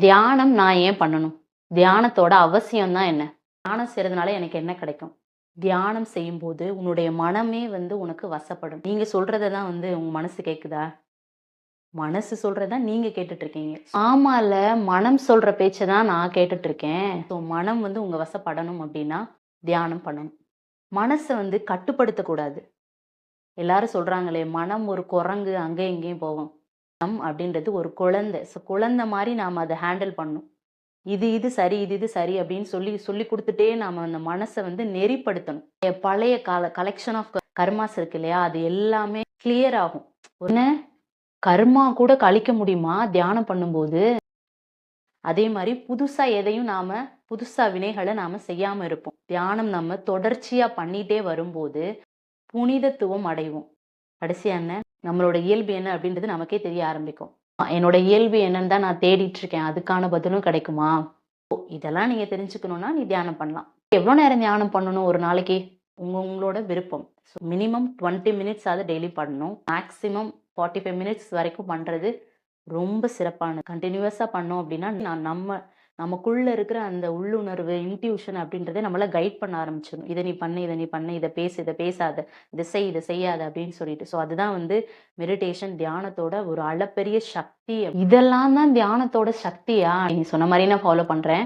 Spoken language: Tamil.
தியானம் நான் ஏன் பண்ணணும்? தியானத்தோட அவசியம் தான் என்ன? தியானம் செய்றதுனால எனக்கு என்ன கிடைக்கும்? தியானம் செய்யும்போது உன்னுடைய மனமே உனக்கு வசப்படும். நீங்க சொல்றத தான் உங்க மனசு கேட்குதா? மனசு சொல்றத நீங்க கேட்டுட்டு இருக்கீங்க. ஆமால, மனம் சொல்ற பேச்ச தான் நான் கேட்டுட்டு இருக்கேன். ஸோ மனம் உங்க வசப்படணும் அப்டின்னா, தியானம் பண்ணணும். மனச கட்டுப்படுத்தக்கூடாது. எல்லாரும் சொல்றாங்களே, மனம் ஒரு குரங்கு அங்கேயும் இங்கேயும் போகும். மனம் அப்படின்றது ஒரு குழந்தை. ஸோ குழந்தை மாரி நாம அத ஹேண்டில் பண்ணணும். இது சரி, இது சரி அப்படின்னு சொல்லி குடுத்துட்டே நாம அந்த மனச நெறிப்படுத்தணும். பழைய கலெக்ஷன் ஆஃப் கர்மாஸ் இருக்கு இல்லையா? அது எல்லாமே கிளியர் ஆகும். என்ன கர்மா கூட கழிக்க முடியுமா தியானம் பண்ணும்போது? அதே மாரி புதுசா எதையும் புதுசா வினைகள நாம செய்யாம இருப்போம். தியானம் நம்ம தொடர்ச்சியா பண்ணிட்டே வரும்போது புனிதத்துவம் அடைவோம். கடைசியா என்ன? நம்மளோட இயல்பு என்ன அப்படின்றது நமக்கே தெரிய ஆரம்பிக்கும். என்னோட இயல்பு என்னன்னு தான் நான் தேடிட்டு இருக்கேன். அதுக்கான பதிலும் கிடைக்குமா? இதெல்லாம் நீங்க தெரிஞ்சுக்கணும்னா நீ தியானம் பண்ணலாம். எவ்வளோ நேரம் தியானம் பண்ணணும் ஒரு நாளைக்கு? உங்களோட விருப்பம். மினிமம் 20 மினிட்ஸ் ஆவது டெய்லி பண்ணணும். மேக்ஸிமம் 45 மினிட்ஸ் வரைக்கும் பண்றது ரொம்ப சிறப்பானது. கன்டினியூவஸா பண்ணோம் அப்படின்னா, நமக்குள்ள இருக்கிற அந்த உள்ளுணர்வு, இன்ட்யூஷன் அப்படின்றத நம்மள கைட் பண்ண ஆரம்பிச்சிடும். இத நீ பண்ணு, இத நீ பண்ணு, இத பேசு, இத பேசாத, இத செய், இத செய்யாத அப்படின்னு சொல்லிட்டு. ஸோ அதுதான் மெடிடேஷன் தியானத்தோட ஒரு அளப்பெரிய சக்தி. இதெல்லாம் தான் தியானத்தோட சக்தியா? நீங்க சொன்ன மாரி நான் ஃபாலோ பண்றேன்.